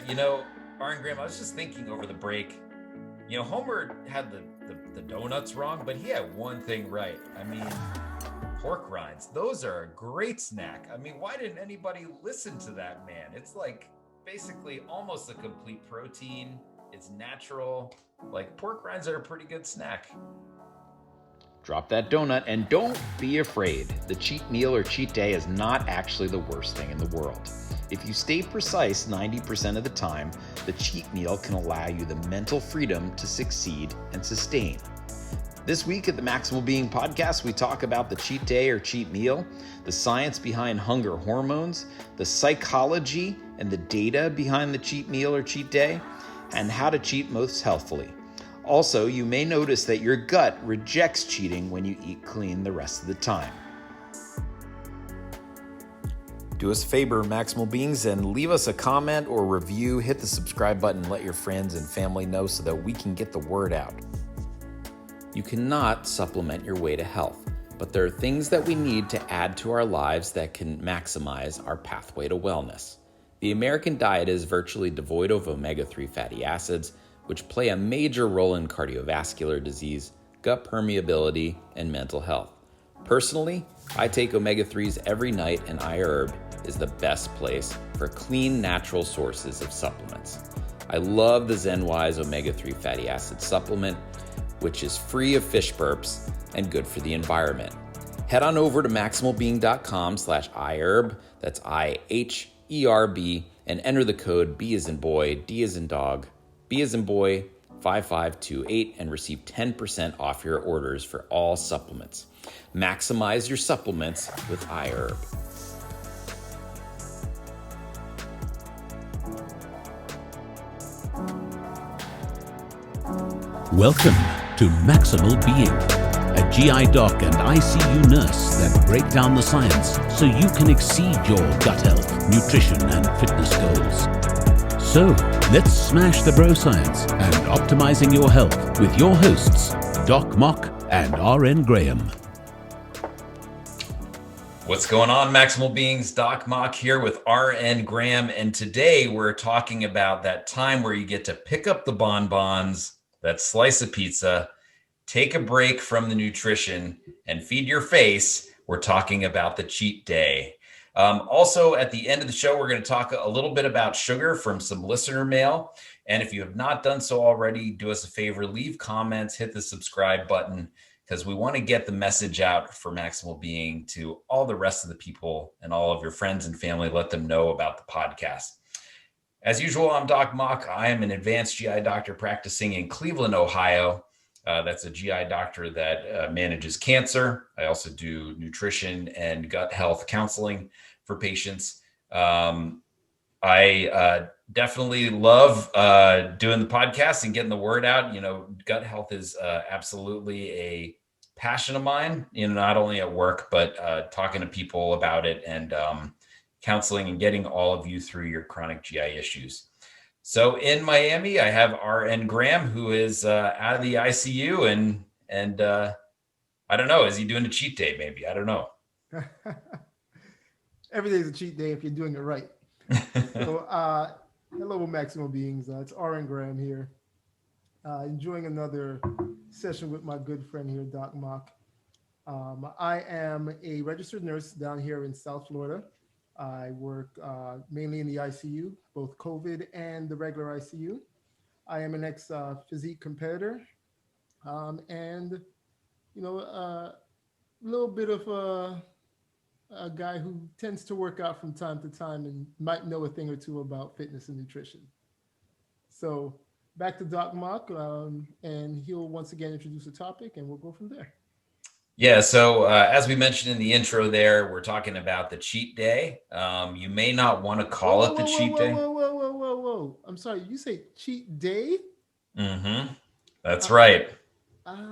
You know, Aaron Graham, I was just thinking over the break. Homer had the donuts wrong, but he had one thing right. I mean, pork rinds, those are a great snack. I mean, why didn't anybody listen to that man? It's like basically almost a complete protein. It's natural. Like pork rinds are a pretty good snack. Drop that donut and don't be afraid. The cheat meal or cheat day is not actually the worst thing in the world. If you stay precise 90% of the time, the cheat meal can allow you the mental freedom to succeed and sustain. This week at the Maximal Being podcast, we talk about the cheat day or cheat meal, the science behind hunger hormones, the psychology and the data behind the cheat meal or cheat day, and how to cheat most healthfully. Also, you may notice that your gut rejects cheating when you eat clean the rest of the time. Do us a favor, Maximal Beings, and leave us a comment or review. Hit the subscribe button, let your friends and family know so that we can get the word out. You cannot supplement your way to health, but there are things that we need to add to our lives that can maximize our pathway to wellness. The American diet is virtually devoid of omega-3 fatty acids, which play a major role in cardiovascular disease, gut permeability, and mental health. Personally, I take omega-3s every night, and iHerb is the best place for clean, natural sources of supplements. I love the ZenWise omega-3 fatty acid supplement, which is free of fish burps and good for the environment. Head on over to maximalbeing.com/iHerb, that's IHERB, and enter the code B as in boy, D as in dog, B as in boy, 5528, and receive 10% off your orders for all supplements. Maximize your supplements with iHerb. Welcome to Maximal Being, a GI doc and ICU nurse that break down the science so you can exceed your gut health, nutrition, and fitness goals. So, let's smash the broscience and optimizing your health with your hosts, Doc Mock and RN Graham. What's going on, Maximal Beings? Doc Mock here with RN Graham, and today we're talking about that time where you get to pick up the bonbons, that slice of pizza, take a break from the nutrition, and feed your face. We're talking about the cheat day. Also, at the end of the show, we're going to talk a little bit about sugar from some listener mail. And if you have not done so already, do us a favor, leave comments, hit the subscribe button, because we want to get the message out for Maximal Being to all the rest of the people and all of your friends and family. Let them know about the podcast. As usual, I'm Doc Mock. I am an advanced GI doctor practicing in Cleveland, Ohio. That's a GI doctor that manages cancer. I also do nutrition and gut health counseling for patients. I definitely love doing the podcast and getting the word out. Gut health is absolutely a passion of mine, not only at work, but talking to people about it and counseling and getting all of you through your chronic GI issues. So in Miami, I have RN Graham, who is out of the ICU, and I don't know, is he doing a cheat day? Maybe, I don't know. Every day is a cheat day if you're doing it right. So, hello, Maximal Beings. It's RN Graham here, enjoying another session with my good friend here, Doc Mock. I am a registered nurse down here in South Florida. I work mainly in the ICU, both COVID and the regular ICU. I am an ex-physique competitor, and a little bit of a guy who tends to work out from time to time and might know a thing or two about fitness and nutrition. So back to Doc Mock, and he'll once again introduce a topic, and we'll go from there. Yeah, so as we mentioned in the intro there, we're talking about the cheat day. You may not want to call it the cheat day. Whoa. I'm sorry, you say cheat day? Mm-hmm. That's right. I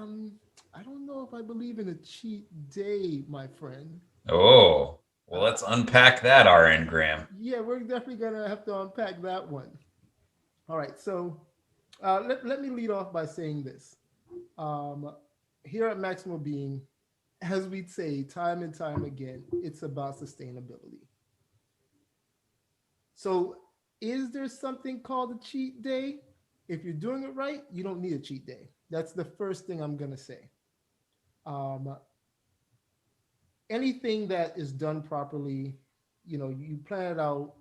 don't know if I believe in a cheat day, my friend. Oh, well, let's unpack that, RN Graham. Yeah, we're definitely going to have to unpack that one. All right, so let me lead off by saying this. Here at Maximal Being, as we'd say time and time again, it's about sustainability. So Is there something called a cheat day? If you're doing it right, you don't need a cheat day. That's the first thing I'm going to say. Um, Anything that is done properly, you plan it out,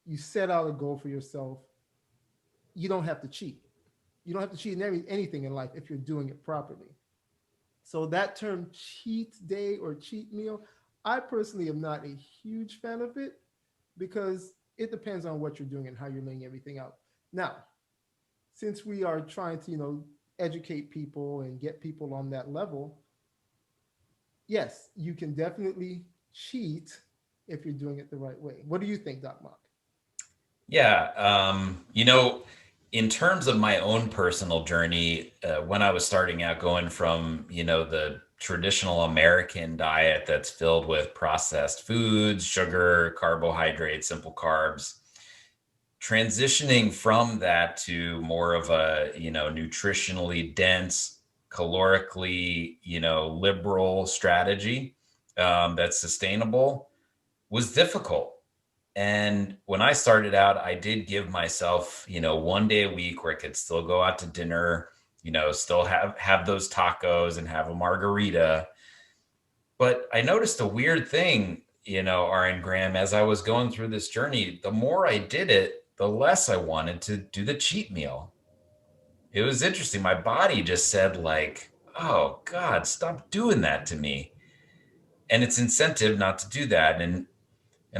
you set out a goal for yourself, you don't have to cheat. You don't have to cheat in anything in life if you're doing it properly. So that term cheat day or cheat meal, I personally am not a huge fan of it because it depends on what you're doing and how you're laying everything out. Now, since we are trying to, educate people and get people on that level, yes, you can definitely cheat if you're doing it the right way. What do you think, Doc Mock? Yeah. In terms of my own personal journey, when I was starting out going from, the traditional American diet that's filled with processed foods, sugar, carbohydrates, simple carbs, transitioning from that to more of a, nutritionally dense, calorically, liberal strategy that's sustainable was difficult. And when I started out, I did give myself, one day a week where I could still go out to dinner, still have those tacos and have a margarita. But I noticed a weird thing, RN Graham, as I was going through this journey, the more I did it, the less I wanted to do the cheat meal. It was interesting. My body just said like, oh God, stop doing that to me. And it's incentive not to do that. And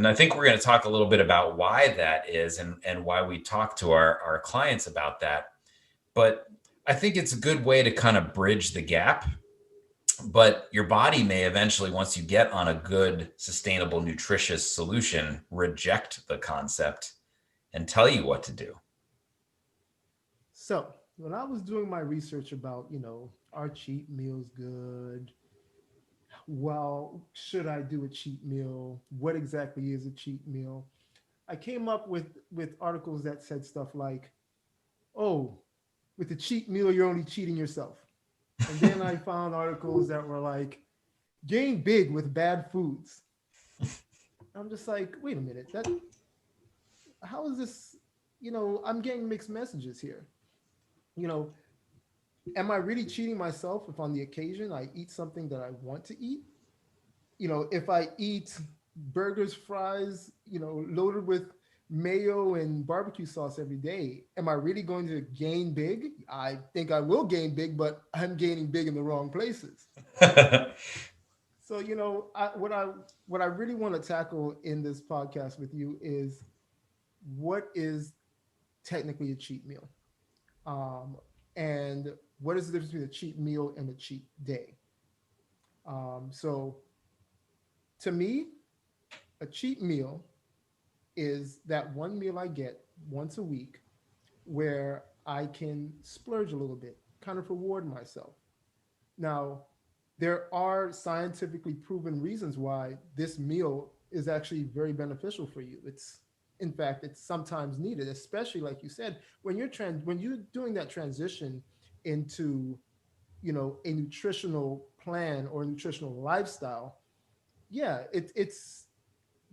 I think we're going to talk a little bit about why that is and why we talk to our clients about that. But I think it's a good way to kind of bridge the gap. But your body may eventually, once you get on a good, sustainable, nutritious solution, reject the concept and tell you what to do. So, when I was doing my research about, are cheat meals good? Well, should I do a cheat meal? What exactly is a cheat meal? I came up with articles that said stuff like, "Oh, with a cheat meal, you're only cheating yourself." And then I found articles that were like, "Gain big with bad foods." I'm just like, wait a minute, that how is this? I'm getting mixed messages here. You know, am I really cheating myself if on the occasion I eat something that I want to eat? If I eat burgers, fries, loaded with mayo and barbecue sauce every day, am I really going to gain big? I think I will gain big, but I'm gaining big in the wrong places. So, what I really want to tackle in this podcast with you is what is technically a cheat meal, and what is the difference between a cheat meal and a cheat day. So, to me, a cheat meal is that one meal I get once a week where I can splurge a little bit, kind of reward myself. Now, there are scientifically proven reasons why this meal is actually very beneficial for you. In fact, it's sometimes needed, especially like you said, when you're doing that transition into, a nutritional plan or a nutritional lifestyle. Yeah, it's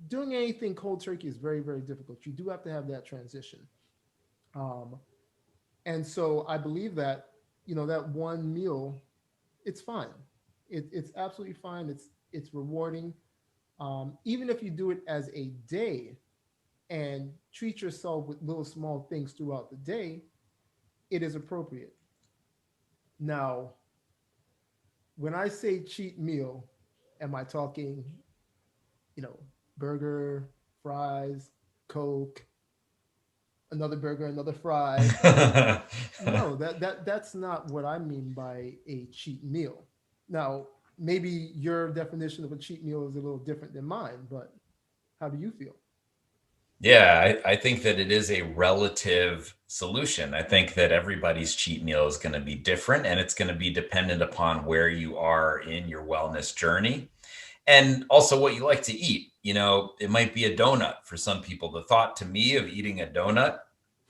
doing anything cold turkey is very, very difficult. You do have to have that transition. Um, and so I believe that, that one meal, it's fine. It's absolutely fine. It's rewarding. Even if you do it as a day and treat yourself with little small things throughout the day, it is appropriate. Now, when I say cheat meal, am I talking, you know, burger, fries, Coke, another burger, another fry? No, that's not what I mean by a cheat meal. Now, maybe your definition of a cheat meal is a little different than mine, but how do you feel? Yeah, I think that it is a relative solution. I think that everybody's cheat meal is going to be different and it's going to be dependent upon where you are in your wellness journey and also what you like to eat. It might be a donut for some people. The thought to me of eating a donut,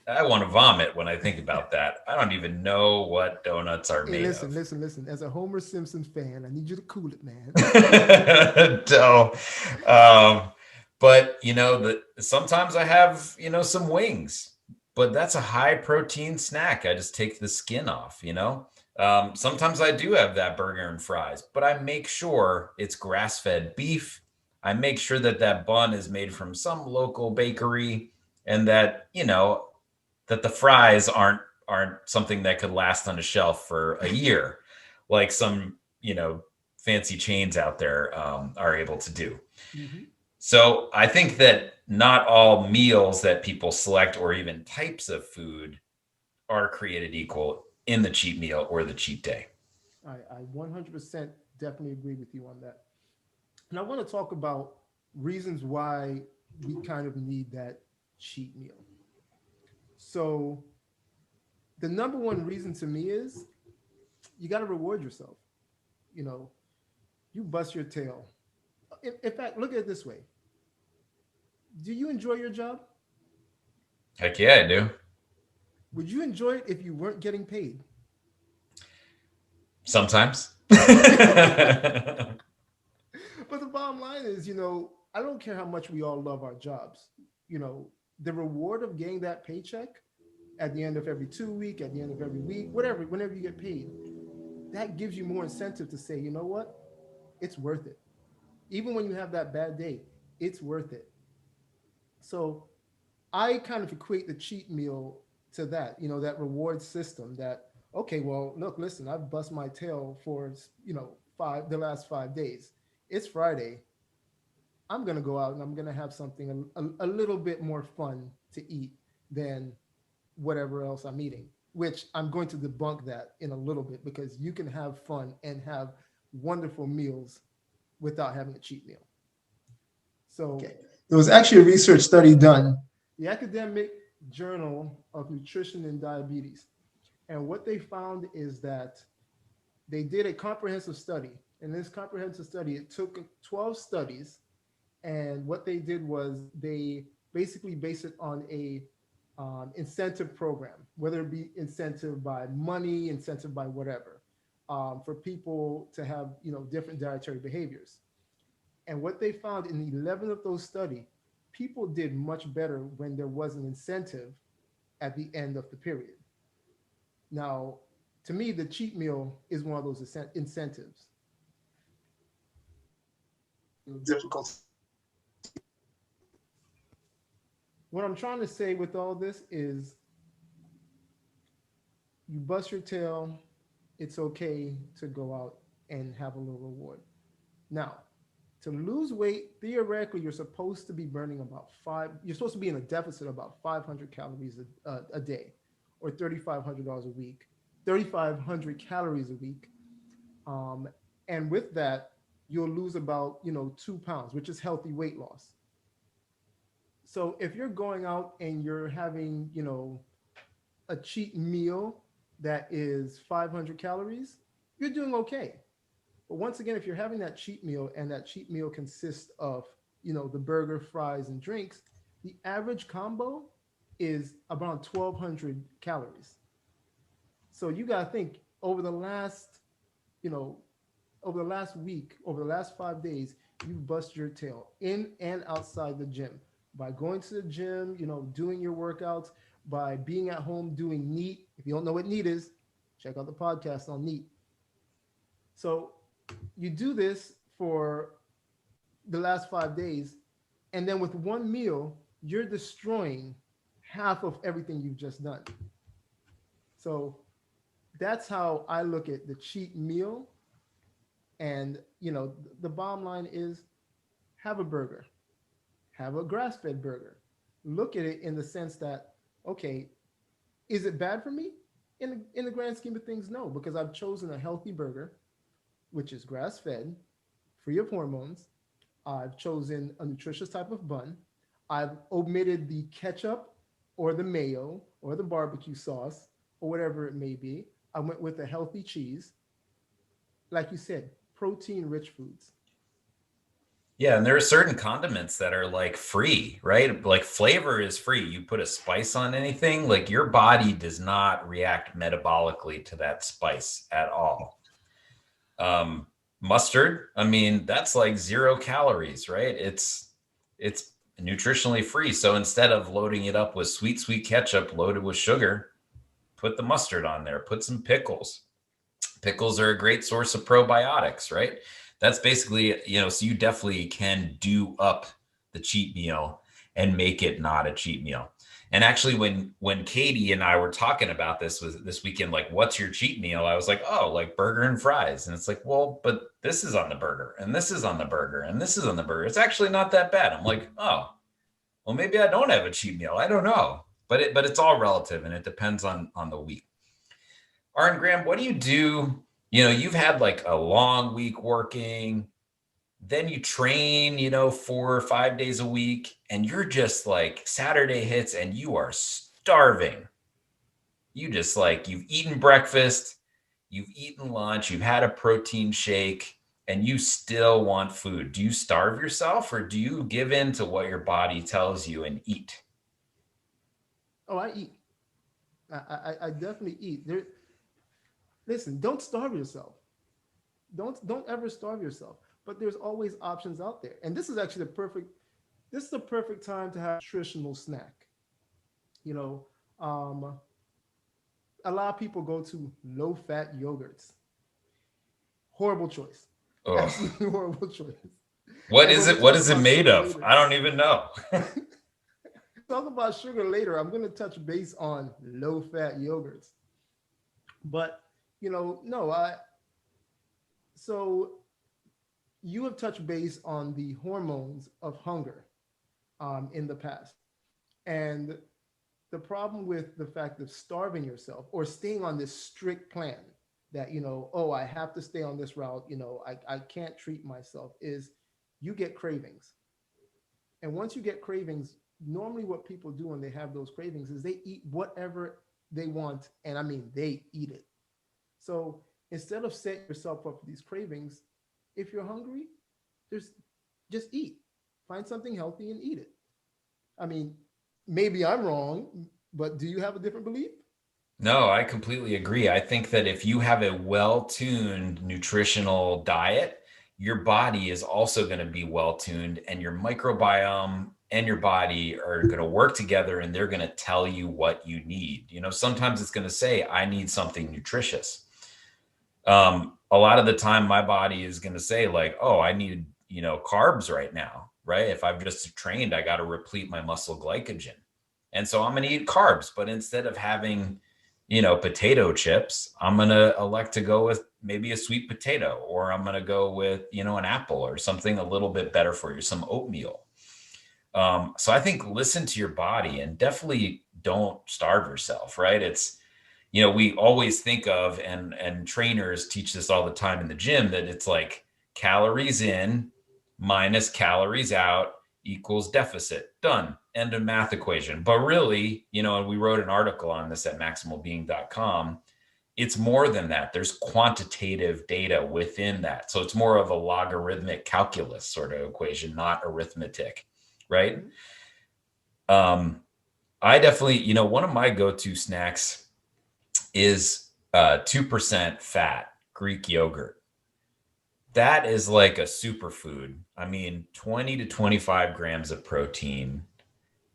I want to vomit when I think about that. I don't even know what donuts are Hey, made listen, of. listen, listen. As a Homer Simpson fan, I need you to cool it, man. So, um, But sometimes I have, some wings, but that's a high protein snack. I just take the skin off, Sometimes I do have that burger and fries, but I make sure it's grass-fed beef. I make sure that that bun is made from some local bakery, and that, that the fries aren't something that could last on a shelf for a year, like some, fancy chains out there are able to do. Mm-hmm. So I think that not all meals that people select, or even types of food, are created equal in the cheat meal or the cheat day. I 100% definitely agree with you on that. And I want to talk about reasons why we kind of need that cheat meal. So, the number one reason to me is you got to reward yourself. You know, you bust your tail. In fact, look at it this way. Do you enjoy your job? Heck yeah, I do. Would you enjoy it if you weren't getting paid? Sometimes. But the bottom line is, I don't care how much we all love our jobs. You know, the reward of getting that paycheck at the end of every 2 week, at the end of every week, whatever, whenever you get paid, that gives you more incentive to say, you know what? It's worth it. Even when you have that bad day, it's worth it. So I kind of equate the cheat meal to that, that reward system that, okay, well, look, listen, I've bust my tail for, the last 5 days. It's Friday. I'm going to go out and I'm going to have something a little bit more fun to eat than whatever else I'm eating, which I'm going to debunk that in a little bit, because you can have fun and have wonderful meals without having a cheat meal. So there was actually a research study done, the Academic Journal of Nutrition and Diabetes. And what they found is that they did a comprehensive study. In this comprehensive study, it took 12 studies. And what they did was they basically based it on a incentive program, whether it be incentive by money, incentive by whatever, for people to have, different dietary behaviors. And what they found in 11 of those studies, people did much better when there was an incentive at the end of the period. Now, to me, the cheat meal is one of those incentives. Difficult. What I'm trying to say with all this is you bust your tail, it's okay to go out and have a little reward. Now, to lose weight, theoretically, you're supposed to be burning you're supposed to be in a deficit of about 500 calories a day, or $3,500 a week, 3,500 calories a week. And with that, you'll lose about, 2 pounds, which is healthy weight loss. So if you're going out and you're having, a cheat meal that is 500 calories, you're doing okay. But once again, if you're having that cheat meal and that cheat meal consists of, the burger, fries, and drinks, the average combo is around 1,200 calories. So you got to think over the last week, over the last 5 days, you bust your tail in and outside the gym by going to the gym, doing your workouts, by being at home doing NEAT. If you don't know what NEAT is, check out the podcast on NEAT. So you do this for the last 5 days, and then with one meal, you're destroying half of everything you've just done. So that's how I look at the cheat meal. And, the bottom line is have a burger, have a grass-fed burger. Look at it in the sense that, okay, is it bad for me? In the grand scheme of things, no, because I've chosen a healthy burger, which is grass-fed, free of hormones. I've chosen a nutritious type of bun. I've omitted the ketchup or the mayo or the barbecue sauce or whatever it may be. I went with a healthy cheese. Like you said, protein-rich foods. Yeah, and there are certain condiments that are like free, right? Like flavor is free. You put a spice on anything, like your body does not react metabolically to that spice at all. Mustard, I mean, that's like 0 calories, right? It's nutritionally free. So instead of loading it up with sweet ketchup loaded with sugar, put the mustard on there, put some pickles. Pickles are a great source of probiotics, right? That's basically, so you definitely can do up the cheat meal and make it not a cheat meal. And actually, when Katie and I were talking about this weekend, like, what's your cheat meal? I was like, oh, like burger and fries. And it's like, well, but this is on the burger, and this is on the burger, and this is on the burger. It's actually not that bad. I'm like, oh, well, maybe I don't have a cheat meal. I don't know. But it's all relative, and it depends on the week. Aaron Graham, what do you do? You've had like a long week working, then you train, 4 or 5 days a week, and you're just like Saturday hits and you are starving. You just like, you've eaten breakfast, you've eaten lunch, you've had a protein shake, and you still want food. Do you starve yourself, or do you give in to what your body tells you and eat? Oh, I eat. I definitely eat. Listen, don't starve yourself. Don't ever starve yourself. But there's always options out there. And this is actually the perfect time to have a nutritional snack. You know, a lot of people go to low-fat yogurts. Horrible choice. Oh, Absolutely horrible choice. what And is when it? we What talk is it about made sugar of? later, I don't even know. talk about sugar later. I'm going to touch base on low-fat yogurts. But no, so you have touched base on the hormones of hunger in the past. And the problem with the fact of starving yourself or staying on this strict plan that, oh, I have to stay on this route, I can't treat myself, is you get cravings. And once you get cravings, normally what people do when they have those cravings is they eat whatever they want. And I mean, they eat it. So instead of setting yourself up for these cravings, if you're hungry, just eat. Find something healthy and eat it. I mean, maybe I'm wrong, but do you have a different belief? No, I completely agree. I think that if you have a well-tuned nutritional diet, your body is also going to be well-tuned, and your microbiome and your body are going to work together, and they're going to tell you what you need. Sometimes it's going to say, I need something nutritious. A lot of the time my body is going to say like, oh, I need, carbs right now, right? If I've just trained, I got to replete my muscle glycogen. And so I'm going to eat carbs, but instead of having, potato chips, I'm going to elect to go with maybe a sweet potato, or I'm going to go with, an apple or something a little bit better for you, some oatmeal. So I think listen to your body and definitely don't starve yourself, right? It's, we always think of, and trainers teach this all the time in the gym, that it's like calories in minus calories out equals deficit. Done. End of math equation. But really, and we wrote an article on this at maximalbeing.com. It's more than that. There's quantitative data within that. So it's more of a logarithmic calculus sort of equation, not arithmetic, right? I definitely, one of my go-to snacks is 2% fat Greek yogurt. That is like a superfood. I mean, 20 to 25 grams of protein.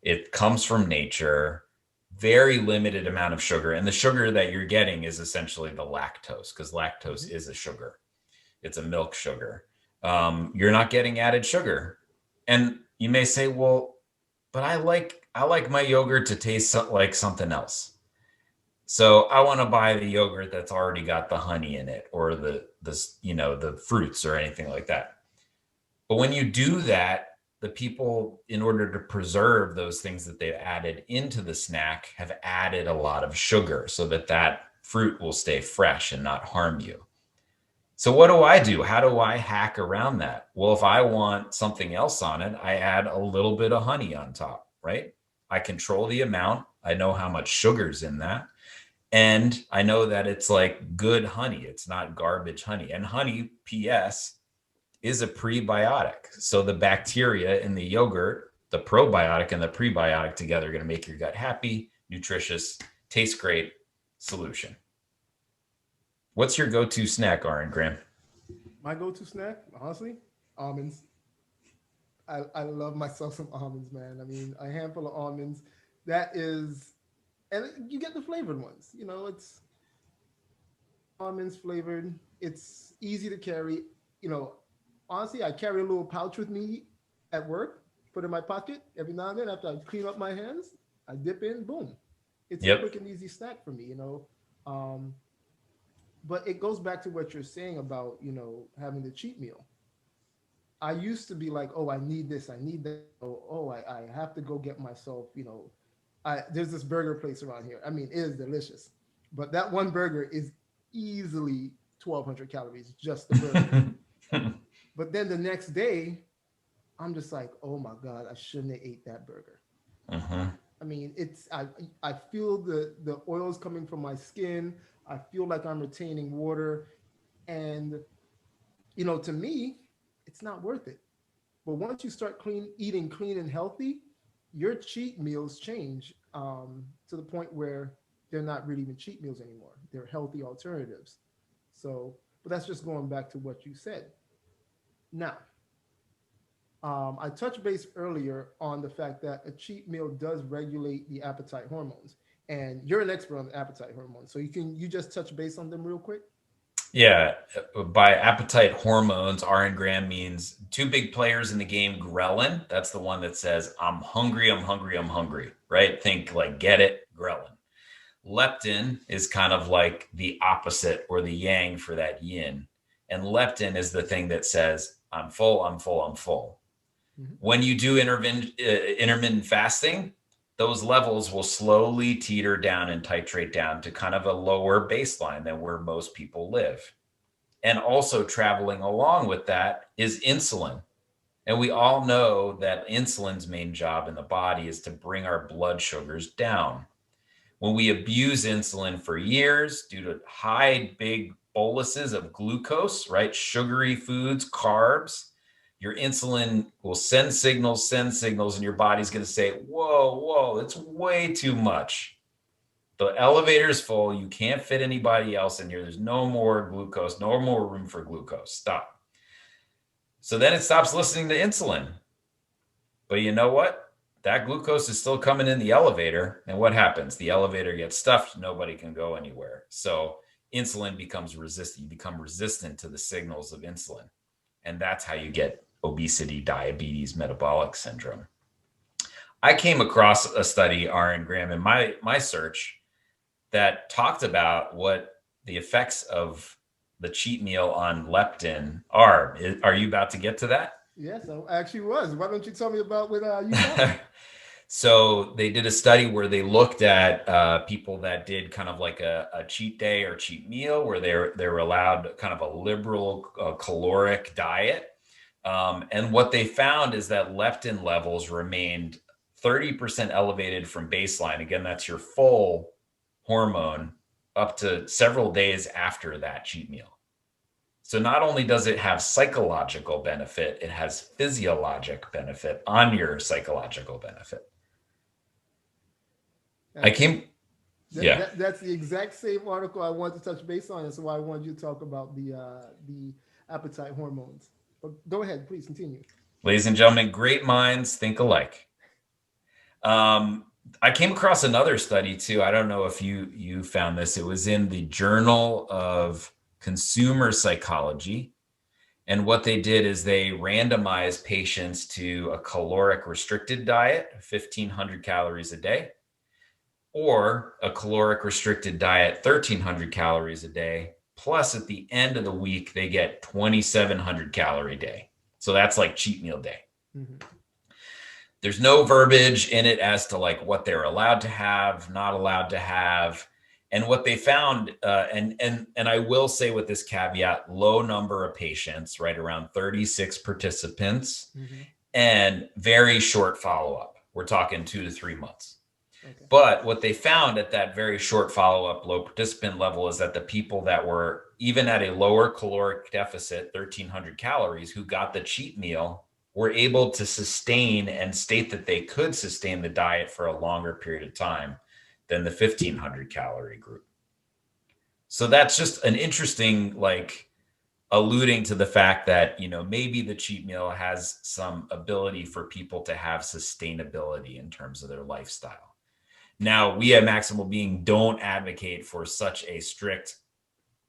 It comes from nature, very limited amount of sugar. And the sugar that you're getting is essentially the lactose, because lactose is a sugar. It's a milk sugar. You're not getting added sugar. And you may say, well, but I like my yogurt to taste like something else. So I want to buy the yogurt that's already got the honey in it, or the fruits or anything like that. But when you do that, the people, in order to preserve those things that they've added into the snack, have added a lot of sugar so that fruit will stay fresh and not harm you. So what do I do? How do I hack around that? Well, if I want something else on it, I add a little bit of honey on top, right? I control the amount. I know how much sugar's in that. And I know that it's like good honey. It's not garbage honey. And honey, PS, is a prebiotic. So the bacteria in the yogurt, the probiotic and the prebiotic together, are going to make your gut happy, nutritious, taste great solution. What's your go-to snack, Aaron Graham? My go-to snack, honestly, almonds. I love myself some almonds, man. I mean, a handful of almonds. That is, and you get the flavored ones. You know, it's almonds flavored. It's easy to carry. You know, honestly, I carry a little pouch with me at work, put in my pocket every now and then after I clean up my hands. I dip in, boom. It's a Yep. quick and easy snack for me, you know. Um, but it goes back to what you're saying about, you know, having the cheat meal. I used to be like, oh, I need this, I need that. I have to go get myself, you know, there's this burger place around here. I mean, it is delicious, but that one burger is easily 1,200 calories, just the burger. But then the next day, I'm just like, oh my God, I shouldn't have ate that burger. Uh-huh. I mean, I feel the oils coming from my skin. I feel like I'm retaining water, and you know, to me, it's not worth it. But once you start eating clean and healthy, your cheat meals change to the point where they're not really even cheat meals anymore. They're healthy alternatives. So, but that's just going back to what you said. Now, I touched base earlier on the fact that a cheat meal does regulate the appetite hormones, and you're an expert on the appetite hormones. So you just touch base on them real quick. Yeah, by appetite hormones, R and gram means two big players in the game. Ghrelin, that's the one that says, I'm hungry, I'm hungry, I'm hungry, right? Think like get it, ghrelin. Leptin is kind of like the opposite or the yang for that yin. And leptin is the thing that says, I'm full, I'm full, I'm full. Mm-hmm. When you do intermittent fasting, those levels will slowly teeter down and titrate down to kind of a lower baseline than where most people live. And also traveling along with that is insulin. And we all know that insulin's main job in the body is to bring our blood sugars down. When we abuse insulin for years due to high, big boluses of glucose, right? Sugary foods, carbs, your insulin will send signals, and your body's going to say, whoa, it's way too much. The elevator's full. You can't fit anybody else in here. There's no more glucose, no more room for glucose. Stop. So then it stops listening to insulin. But you know what? That glucose is still coming in the elevator. And what happens? The elevator gets stuffed. Nobody can go anywhere. So insulin becomes resistant. You become resistant to the signals of insulin. And that's how you get obesity, diabetes, metabolic syndrome. I came across a study, Aaron Graham, in my search that talked about what the effects of the cheat meal on leptin are. Are you about to get to that? Yes, I actually was. Why don't you tell me about what you found? So they did a study where they looked at people that did kind of like a cheat day or cheat meal, where they were allowed kind of a liberal caloric diet. And what they found is that leptin levels remained 30% elevated from baseline. Again, that's your full hormone up to several days after that cheat meal. So not only does it have psychological benefit, it has physiologic benefit on your psychological benefit. That's the exact same article I wanted to touch base on. That's why I wanted you to talk about the appetite hormones. But go ahead, please continue. Ladies and gentlemen, great minds think alike. I came across another study too. I don't know if you found this. It was in the Journal of Consumer Psychology. And what they did is they randomized patients to a caloric restricted diet, 1,500 calories a day, or a caloric restricted diet, 1,300 calories a day. Plus, at the end of the week, they get 2,700 calorie day. So that's like cheat meal day. Mm-hmm. There's no verbiage in it as to like what they're allowed to have, not allowed to have. And what they found, and I will say with this caveat, low number of patients, right around 36 participants, mm-hmm. and very short follow-up. We're talking 2 to 3 months. Okay. But what they found at that very short follow-up, low participant level is that the people that were even at a lower caloric deficit, 1,300 calories, who got the cheat meal, were able to sustain and state that they could sustain the diet for a longer period of time than the 1,500 calorie group. So that's just an interesting, like, alluding to the fact that, maybe the cheat meal has some ability for people to have sustainability in terms of their lifestyle. Now, we at Maximal Being don't advocate for such a strict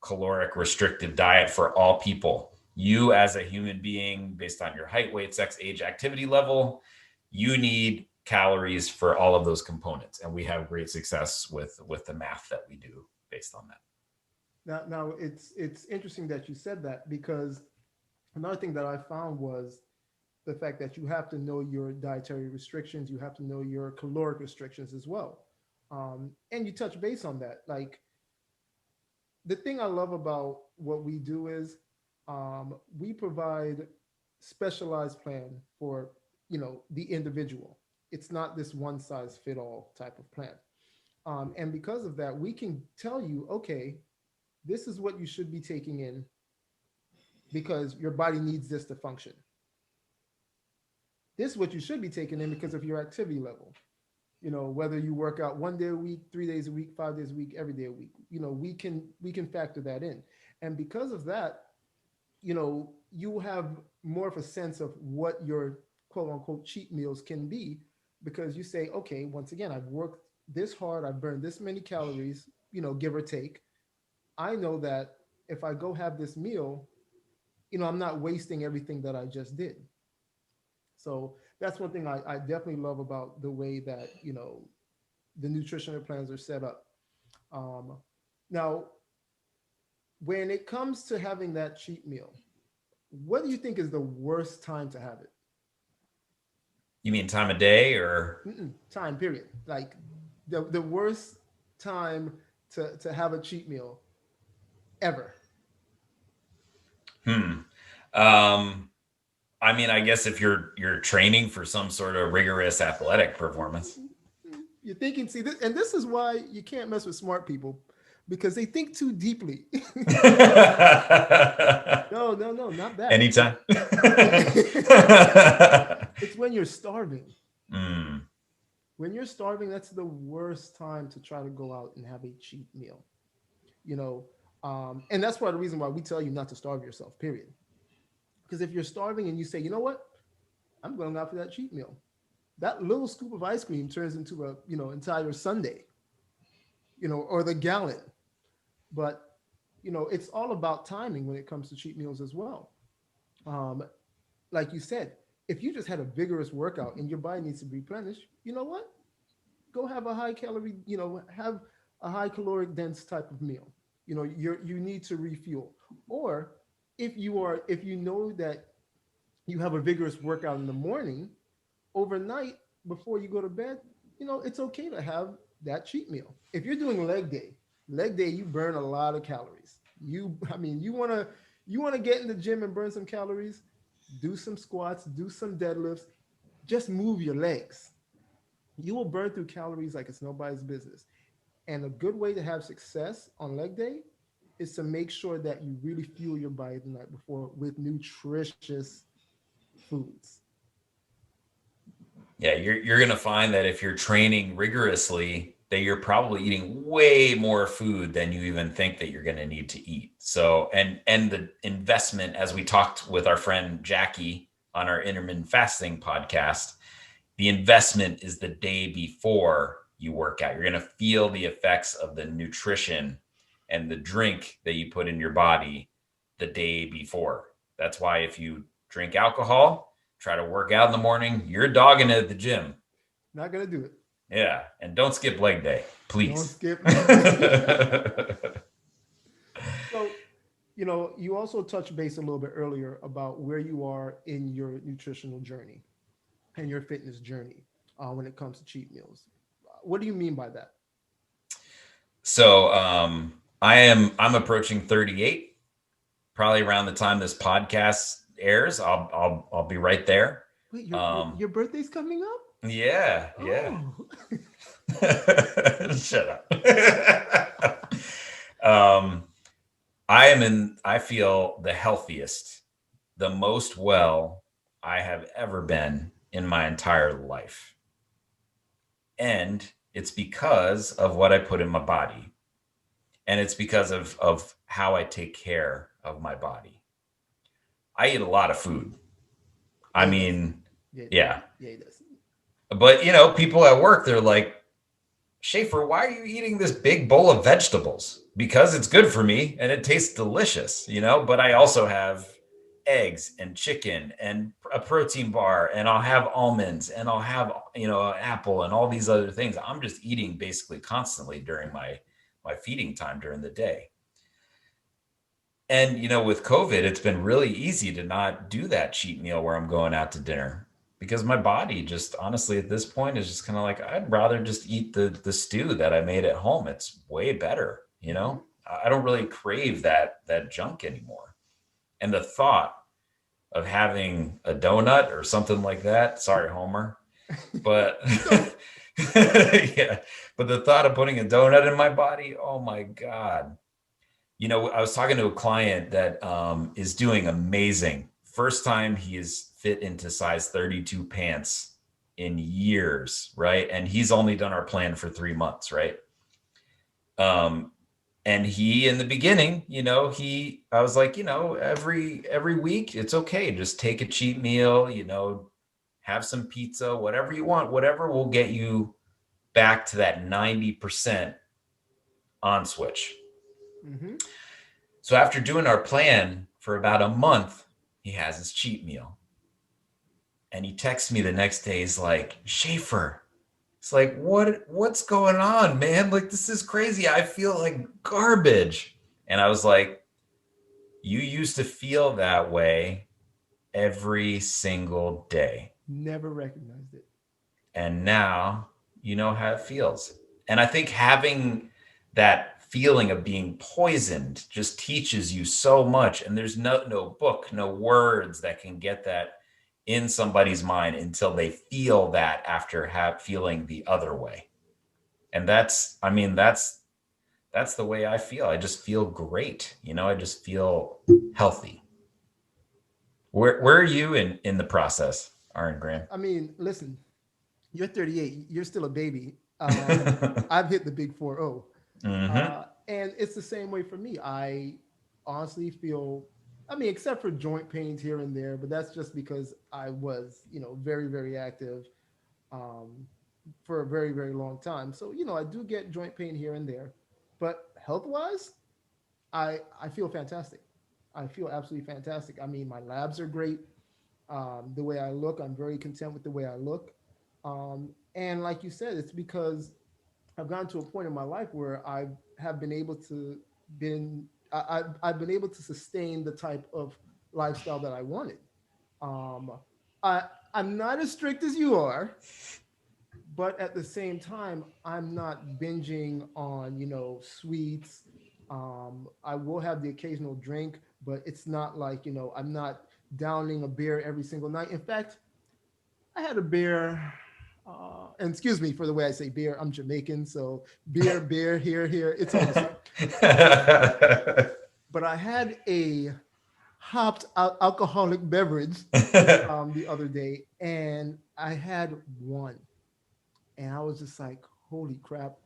caloric restrictive diet for all people. You as a human being, based on your height, weight, sex, age, activity level, you need calories for all of those components. And we have great success with the math that we do based on that. Now it's interesting that you said that, because another thing that I found was the fact that you have to know your dietary restrictions, you have to know your caloric restrictions as well. And you touch base on that. Like, the thing I love about what we do is we provide specialized plan for, the individual. It's not this one size fit all type of plan. And because of that, we can tell you, okay, this is what you should be taking in because your body needs this to function. This is what you should be taking in because of your activity level. Whether you work out 1 day a week, 3 days a week, 5 days a week, every day a week, we can factor that in. And because of that, you have more of a sense of what your quote unquote cheat meals can be, because you say, okay, once again, I've worked this hard, I've burned this many calories, give or take. I know that if I go have this meal, I'm not wasting everything that I just did. So that's one thing I definitely love about the way that, the nutritional plans are set up. Now, when it comes to having that cheat meal, what do you think is the worst time to have it? You mean time of day or? Time period. Like the worst time to have a cheat meal ever. I guess if you're training for some sort of rigorous athletic performance. You're thinking, see, this is why you can't mess with smart people, because they think too deeply. No, not that. Anytime. It's when you're starving. When you're starving, that's the worst time to try to go out and have a cheat meal. And that's part of the reason why we tell you not to starve yourself, period. Because if you're starving and you say, you know what, I'm going out for that cheat meal, that little scoop of ice cream turns into a, entire sundae, or the gallon. But, it's all about timing when it comes to cheat meals as well. Like you said, if you just had a vigorous workout and your body needs to replenish, you know what? Go have a high calorie, have a high caloric dense type of meal. You need to refuel. Or if you know that you have a vigorous workout in the morning, overnight before you go to bed, it's okay to have that cheat meal. If you're doing leg day, you burn a lot of calories. You want to get in the gym and burn some calories, do some squats, do some deadlifts, just move your legs. You will burn through calories like it's nobody's business. And a good way to have success on leg day is to make sure that you really fuel your body the night before with nutritious foods. Yeah, you're going to find that if you're training rigorously, that you're probably eating way more food than you even think that you're going to need to eat. So, and the investment, as we talked with our friend Jackie on our intermittent fasting podcast, the investment is the day before you work out. You're going to feel the effects of the nutrition and the drink that you put in your body the day before. That's why if you drink alcohol, try to work out in the morning, you're dogging it at the gym. Not going to do it. Yeah. And don't skip leg day, please. Don't skip leg day. So, you also touched base a little bit earlier about where you are in your nutritional journey and your fitness journey when it comes to cheat meals. What do you mean by that? So I'm approaching 38, probably around the time this podcast airs. I'll be right there. Wait, your birthday's coming up? Yeah. Shut up. I feel the healthiest, the most well I have ever been in my entire life. And it's because of what I put in my body. And it's because of how I take care of my body. I eat a lot of food. I Yeah, he does. mean, Yeah, yeah. yeah, he does. But, you know, people at work, they're like, Schaefer, why are you eating this big bowl of vegetables? Because it's good for me and it tastes delicious, you know, but I also have eggs and chicken and a protein bar and I'll have almonds and I'll have, you know, an apple and all these other things. I'm just eating basically constantly during my feeding time during the day. And, you know, with COVID, it's been really easy to not do that cheat meal where I'm going out to dinner because my body just honestly at this point is just kind of like, I'd rather just eat the stew that I made at home. It's way better, you Hmm. know? I don't really crave that junk anymore. And the thought of having a donut or something like that, sorry, Homer, but So, yeah, but the thought of putting a donut in my body, oh my God. You know, I was talking to a client that is doing amazing. First time he is fit into size 32 pants in years, right? And he's only done our plan for 3 months, right? Um, and he, in the beginning, you know, I was like, you know, every week, it's okay. Just take a cheat meal, you know, have some pizza, whatever you want, whatever will get you back to that 90% on switch. hmm. So after doing our plan for about a month, he has his cheat meal. And he texts me the next day. He's like, Schaefer, it's like, what's going on, man? Like, this is crazy. I feel like garbage. And I was like, you used to feel that way every single day. Never recognized it. And now you know how it feels. And I think having that feeling of being poisoned just teaches you so much. And there's no book, no words that can get that in somebody's mind until they feel that after feeling the other way. And I mean, that's the way I feel. I just feel great. You know, I just feel healthy. Where are you in the process, Aaron Graham? I mean, listen, you're 38. You're still a baby. I've hit the big 4-0. Hmm. And it's the same way for me. I honestly feel, I mean, except for joint pains here and there, but that's just because I was, very, very active um, for a very, very long time. So, I do get joint pain here and there, but health wise, I feel fantastic. I feel absolutely fantastic. I mean, my labs are great. The way I look, I'm very content with the way I look. And like you said, it's because I've gotten to a point in my life where I have been able to I've been able to sustain the type of lifestyle that I wanted. Um, I I'm not as strict as you are, but at the same time, I'm not binging on sweets. I will have the occasional drink, but it's not like I'm not downing a beer every single night. In fact, I had a beer. And excuse me for the way I say beer. I'm Jamaican, so beer, here, it's all the same. But I had a hopped alcoholic beverage the other day, and I had one, and I was just like, "Holy crap!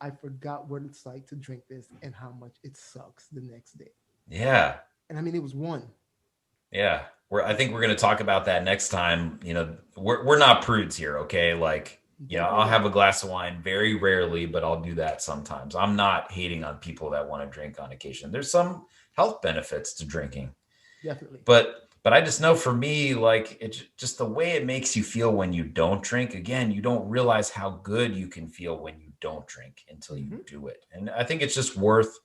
I forgot what it's like to drink this, and how much it sucks the next day." Yeah. And I mean, it was one. Yeah. I think we're going to talk about that next time. You know, we're not prudes here, okay? Like, you know, Definitely I'll have not. a glass of wine very rarely, but I'll do that sometimes. I'm not hating on people that want to drink on occasion. There's some health benefits to drinking. Definitely. But I just know for me, like it's just the way it makes you feel when you don't drink. Again, you don't realize how good you can feel when you don't drink until you Hmm. do it. And I think it's just worth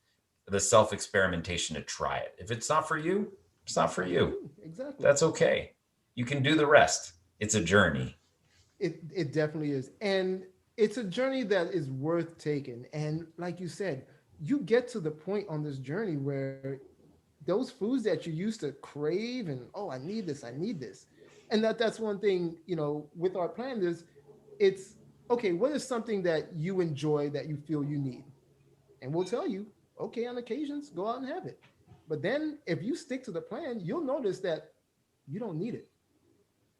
the self experimentation to try it. If it's not for you, it's not It's for not for you. you. Exactly. That's okay. You can do the rest. It's a journey. It definitely is, and it's a journey that is worth taking. And like you said, you get to the point on this journey where those foods that you used to crave and, oh, I need this, and that's one thing, with our plan is, it's okay, what is something that you enjoy that you feel you need, and we'll tell you, okay, on occasions go out and have it. But then if you stick to the plan, you'll notice that you don't need it.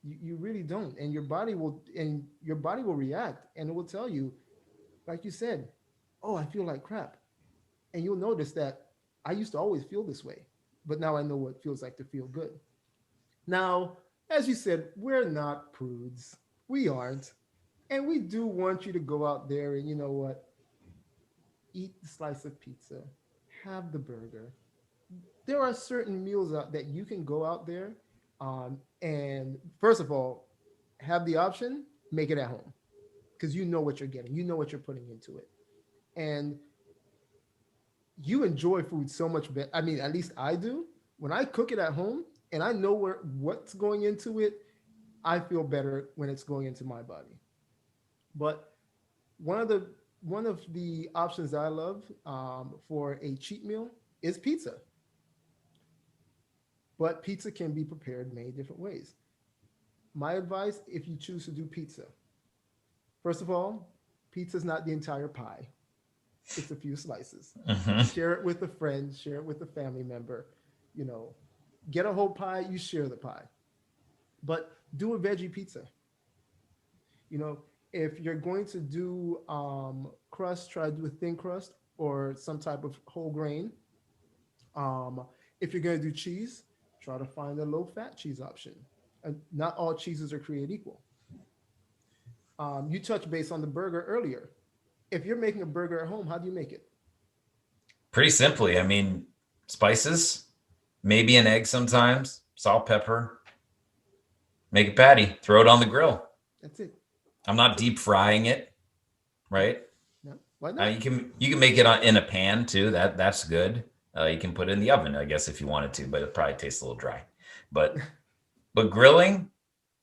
You really don't, and your body will react, and it will tell you, like you said, oh, I feel like crap. And you'll notice that I used to always feel this way, but now I know what it feels like to feel good. Now, as you said, we're not prudes. We aren't. And we do want you to go out there and, you know what, eat the slice of pizza, have the burger. There are certain meals out that you can go out there, and first of all, have the option, make it at home because you know what you're getting, you know what you're putting into it, and you enjoy food so much better. I mean, at least I do. When I cook it at home and I know what's going into it, I feel better when it's going into my body. But one of the one of the options that I love for a cheat meal is pizza. But pizza can be prepared many different ways. My advice, if you choose to do pizza, first of all, pizza is not the entire pie. It's a few slices. Hmm. Share it with a friend, share it with a family member. You know, get a whole pie, you share the pie. But do a veggie pizza. You know, if you're going to do crust, try to do a thin crust or some type of whole grain. If you're going to do cheese, try to find a low fat cheese option. Not all cheeses are created equal. You touched base on the burger earlier. If you're making a burger at home, how do you make it? Pretty simply, I mean, spices, maybe an egg sometimes, salt, pepper, make a patty, throw it on the grill. That's it. I'm not That's it. deep frying it, right? No, why not? You can make it in a pan too. That's good. You can put it in the oven, I guess, if you wanted to, but it probably tastes a little dry. But grilling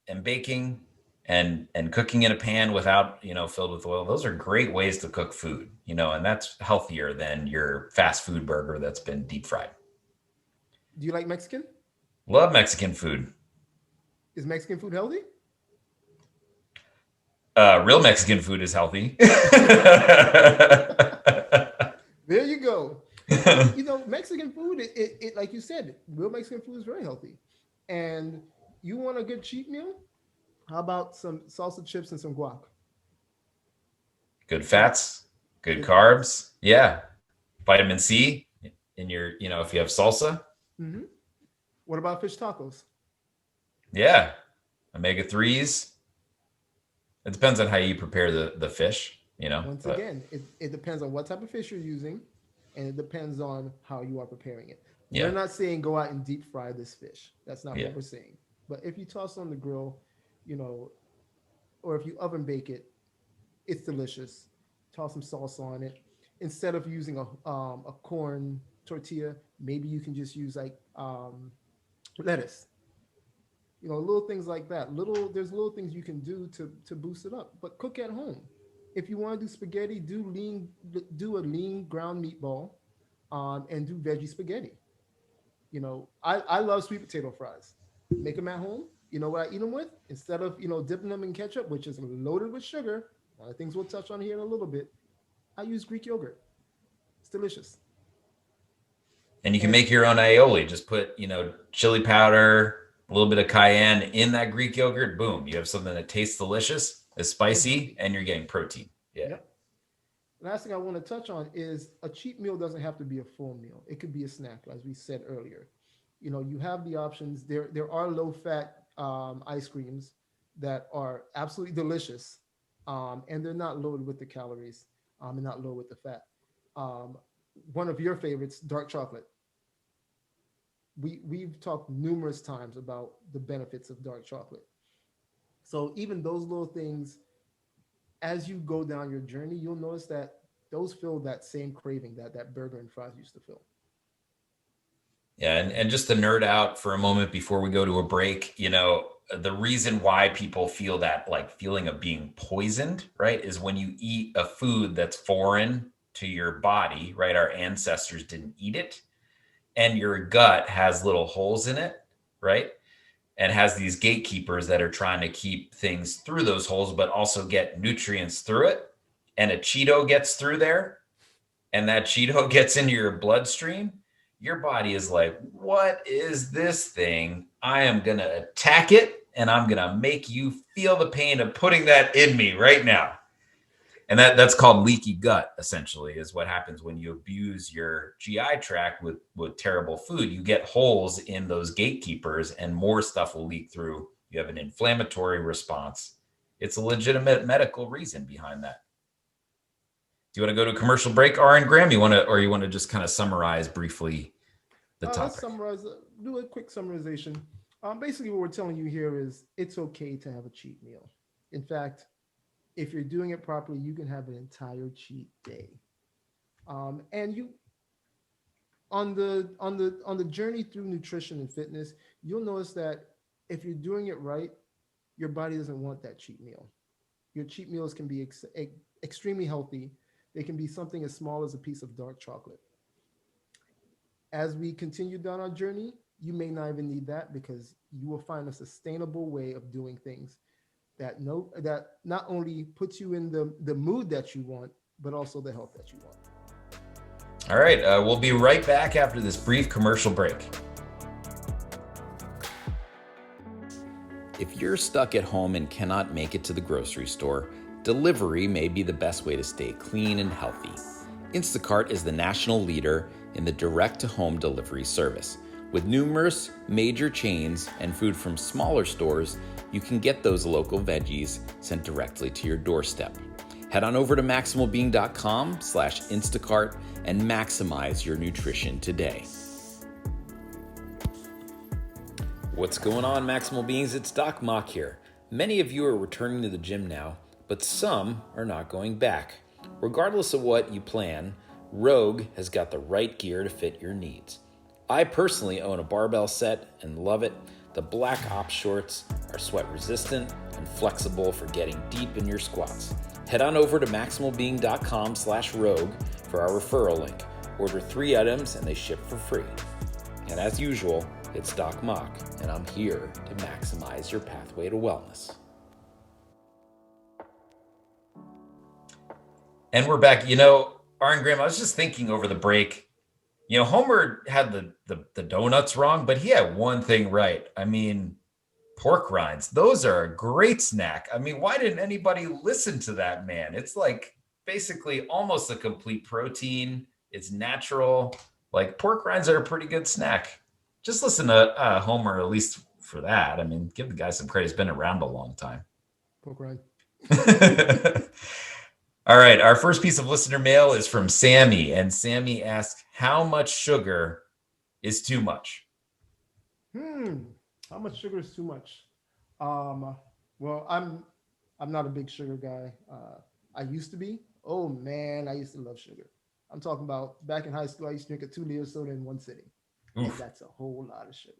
and baking and cooking in a pan without, filled with oil, those are great ways to cook food, and that's healthier than your fast food burger that's been deep fried. Do you like Mexican? Love Mexican food. Is Mexican food healthy? Real Mexican food is healthy. There you go. Mexican food, it like you said, real Mexican food is very healthy. And you want a good cheat meal? How about some salsa chips and some guac? Good Good, fats, good good fats. carbs. Yeah. Vitamin C in your, if you have salsa. Hmm. What about fish tacos? Yeah. Omega 3s. It depends on how you prepare the fish, Once but again, it depends on what type of fish you're using, and it depends on how you are preparing it. We're yeah. not saying go out and deep fry this fish. That's not Yeah. what we're saying. But if you toss on the grill, you know, or if you oven bake it, it's delicious. Toss some salsa on it. Instead of using a corn tortilla, maybe you can just use like lettuce. Little things like that. There's little things you can do to boost it up. But cook at home. If you want to do spaghetti, do a lean ground meatball, and do veggie spaghetti. I love sweet potato fries. Make them at home. You know what I eat them with? Instead of dipping them in ketchup, which is loaded with sugar. One of the things we'll touch on here in a little bit. I use Greek yogurt. It's delicious. And you can And make your own aioli. Just put, chili powder, a little bit of cayenne in that Greek yogurt. Boom. You have something that tastes delicious, is and spicy, healthy. and you're getting protein. Yeah. Yep. Last thing I want to touch on is a cheat meal doesn't have to be a full meal. It could be a snack, as we said earlier. You have the options. There are low fat ice creams that are absolutely delicious, and they're not loaded with the calories, and not loaded with the fat. Um, One of your favorites, dark chocolate. We've talked numerous times about the benefits of dark chocolate. So even those little things, as you go down your journey, you'll notice that those fill that same craving that burger and fries used to fill. Yeah, and just to nerd out for a moment before we go to a break, the reason why people feel that like feeling of being poisoned, right, is when you eat a food that's foreign to your body, right? Our ancestors didn't eat it, and your gut has little holes in it, right? And has these gatekeepers that are trying to keep things through those holes, but also get nutrients through it. And a Cheeto gets through there, and that Cheeto gets into your bloodstream, your body is like, what is this thing? I am going to attack it and I'm going to make you feel the pain of putting that in me right now. And that's called leaky gut, essentially, is what happens when you abuse your GI tract with terrible food. You get holes in those gatekeepers and more stuff will leak through. You have an inflammatory response. It's a legitimate medical reason behind that. Do you want to go to a commercial break, R and Graham? You want to just kind of summarize briefly the topic? Let's summarize, do a quick summarization. Basically, what we're telling you here is it's okay to have a cheat meal. In fact, if you're doing it properly, you can have an entire cheat day. And you, on the journey through nutrition and fitness, you'll notice that if you're doing it right, your body doesn't want that cheat meal. Your cheat meals can be extremely healthy. They can be something as small as a piece of dark chocolate. As we continue down our journey, you may not even need that because you will find a sustainable way of doing things that not only puts you in the mood that you want, but also the health that you want. All right, we'll be right back after this brief commercial break. If you're stuck at home and cannot make it to the grocery store, delivery may be the best way to stay clean and healthy. Instacart is the national leader in the direct-to-home delivery service. With numerous major chains and food from smaller stores, you can get those local veggies sent directly to your doorstep. Head on over to maximalbeing.com/Instacart and maximize your nutrition today. What's going on, Maximal Beings? It's Doc Mock here. Many of you are returning to the gym now, but some are not going back. Regardless of what you plan, Rogue has got the right gear to fit your needs. I personally own a barbell set and love it. The Black Ops shorts are sweat resistant and flexible for getting deep in your squats. Head on over to maximalbeing.com/rogue for our referral link. Order 3 items and they ship for free. And as usual, it's Doc Mock, and I'm here to maximize your pathway to wellness. And we're back. R and Graham, I was just thinking over the break, Homer had the donuts wrong, but he had one thing right. I mean, pork rinds, those are a great snack. I mean, why didn't anybody listen to that man? It's like basically almost a complete protein. It's natural. Like, pork rinds are a pretty good snack. Just listen to Homer, at least for that. I mean, give the guy some credit. He's been around a long time. Pork rind. All right. Our first piece of listener mail is from Sammy. And Sammy asks, how much sugar is too much? How much sugar is too much? Well, I'm not a big sugar guy. I used to be. Oh man, I used to love sugar. I'm talking about back in high school, I used to drink a 2-liter soda in one sitting. And that's a whole lot of sugar.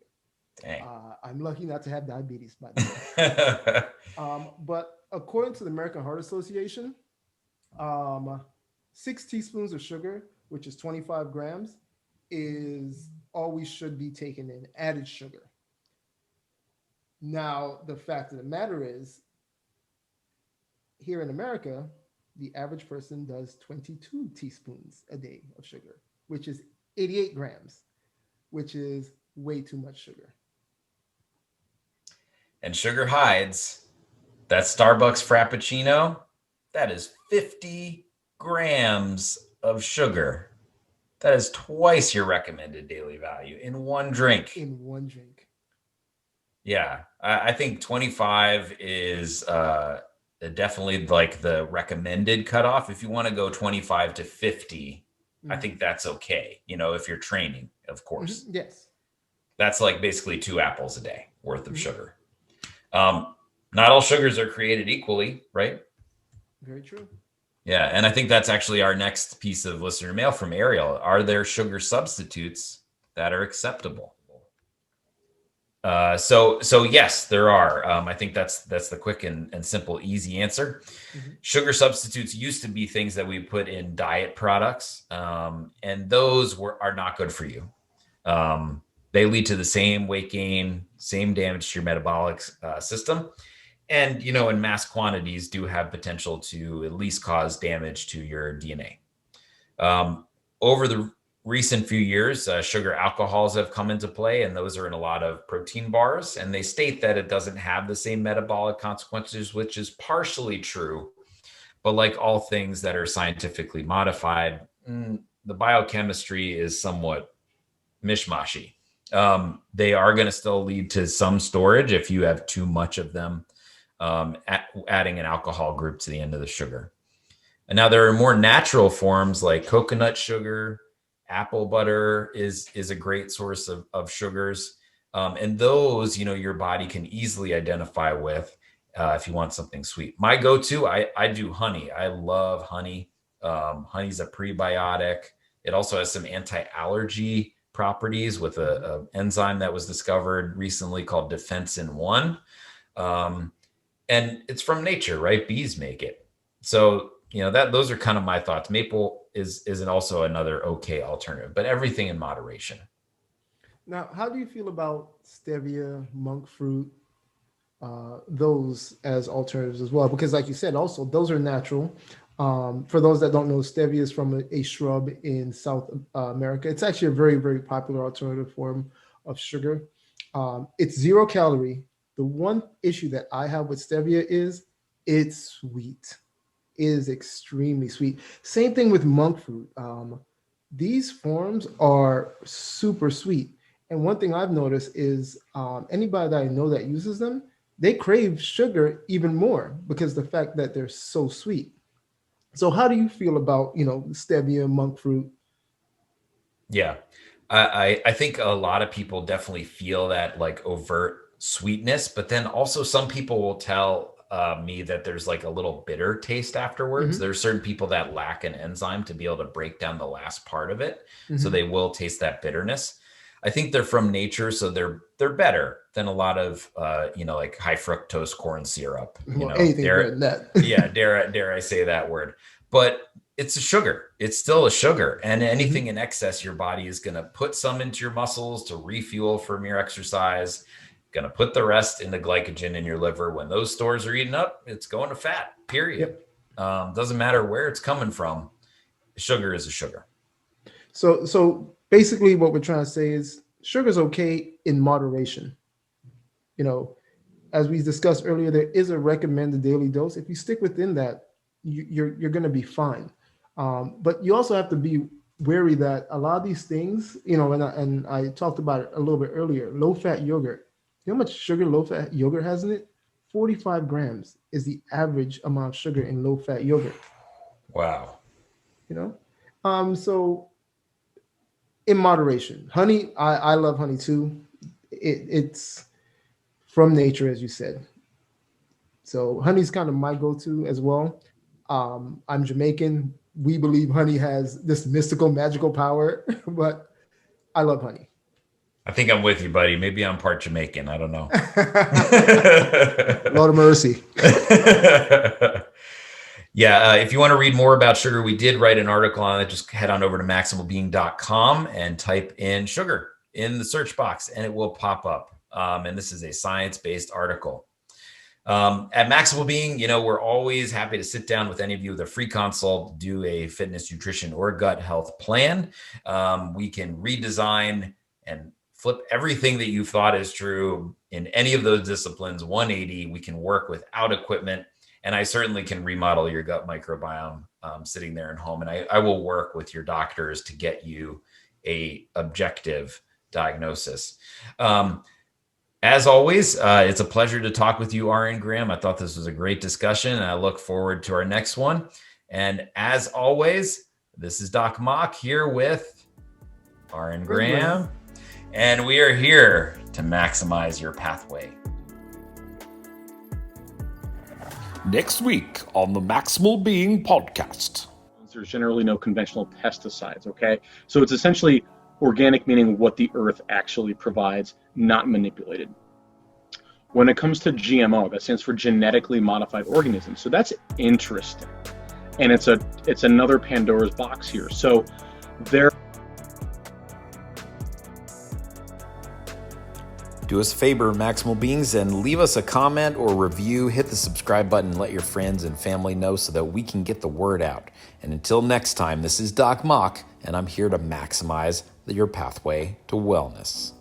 Dang. I'm lucky not to have diabetes, by the way. But according to the American Heart Association, 6 teaspoons of sugar, which is 25 grams, is all we should be taking in added sugar. Now, the fact of the matter is, here in America, the average person does 22 teaspoons a day of sugar, which is 88 grams, which is way too much sugar. And sugar hides. That Starbucks Frappuccino, that is 50 grams of sugar. That is twice your recommended daily value in one drink. In one drink. Yeah, I think 25 is definitely like the recommended cutoff. If you want to go 25 to 50, I think that's okay. If you're training, of course. Yes. That's like basically 2 apples a day worth of sugar. Not all sugars are created equally, right? Very true. Yeah, and I think that's actually our next piece of listener mail from Ariel. Are there sugar substitutes that are acceptable? So yes, there are. I think that's the quick and simple, easy answer. Sugar substitutes used to be things that we put in diet products, and those are not good for you. They lead to the same weight gain, same damage to your metabolic system. And, in mass quantities do have potential to at least cause damage to your DNA. Over the recent few years, sugar alcohols have come into play, and those are in a lot of protein bars. And they state that it doesn't have the same metabolic consequences, which is partially true. But like all things that are scientifically modified, the biochemistry is somewhat mishmashy. They are going to still lead to some storage if you have too much of them, adding an alcohol group to the end of the sugar. And now there are more natural forms like coconut sugar, apple butter is a great source of sugars. And those, your body can easily identify with if you want something sweet. My go-to, I do honey. I love honey. Honey's a prebiotic. It also has some anti-allergy properties with a enzyme that was discovered recently called defensin 1. And it's from nature, right? Bees make it. So, those are kind of my thoughts. Maple is also another okay alternative, but everything in moderation. Now, how do you feel about stevia, monk fruit, those as alternatives as well? Because like you said, also, those are natural. For those that don't know, stevia is from a shrub in South America. It's actually a very, very popular alternative form of sugar. It's 0 calorie. The one issue that I have with stevia is it's sweet. It is extremely sweet. Same thing with monk fruit. These forms are super sweet. And one thing I've noticed is anybody that I know that uses them, they crave sugar even more because the fact that they're so sweet. So how do you feel about, stevia, monk fruit? Yeah, I think a lot of people definitely feel that like overt sweetness, but then also some people will tell me that there's like a little bitter taste afterwards. Mm-hmm. There's certain people that lack an enzyme to be able to break down the last part of it. Mm-hmm. So they will taste that bitterness. I think they're from nature, so they're better than a lot of like high fructose corn syrup. Anything better than that. Yeah, dare I say that word? But it's a sugar. It's still a sugar, and anything in excess, your body is going to put some into your muscles to refuel from your exercise. Going to put the rest into glycogen in your liver. When those stores are eaten up, it's going to fat. Period. Yep. Doesn't matter where it's coming from. Sugar is a sugar. So basically what we're trying to say is sugar is okay in moderation. As we discussed earlier, there is a recommended daily dose. If you stick within that, you're going to be fine. But you also have to be wary that a lot of these things, and I talked about it a little bit earlier, low-fat yogurt. You know how much sugar low-fat yogurt has in it? 45 grams is the average amount of sugar in low-fat yogurt. Wow. So in moderation. Honey, I love honey too. It's from nature, as you said. So honey's kind of my go-to as well. I'm Jamaican. We believe honey has this mystical, magical power, but I love honey. I think I'm with you, buddy. Maybe I'm part Jamaican. I don't know. Lord of mercy. Yeah, if you want to read more about sugar, we did write an article on it. Just head on over to maximalbeing.com and type in sugar in the search box, and it will pop up. And this is a science-based article. At Maximal Being, we're always happy to sit down with any of you with a free consult, do a fitness, nutrition, or gut health plan. We can redesign and flip everything that you thought is true in any of those disciplines 180. We can work without equipment, and I certainly can remodel your gut microbiome sitting there at home. And I will work with your doctors to get you a objective diagnosis. As always, it's a pleasure to talk with you, R.N. Graham. I thought this was a great discussion, and I look forward to our next one. And as always, this is Doc Mock here with R.N. Graham, and we are here to maximize your pathway. Next week on the Maximal Being podcast. There's generally no conventional pesticides, okay? So it's essentially organic, meaning what the earth actually provides, not manipulated. When it comes to GMO, that stands for genetically modified organisms. So that's interesting. And it's another Pandora's box here. So there. Do us a favor, Maximal Beings, and leave us a comment or review. Hit the subscribe button and let your friends and family know so that we can get the word out. And until next time, this is Doc Mock, and I'm here to maximize your pathway to wellness.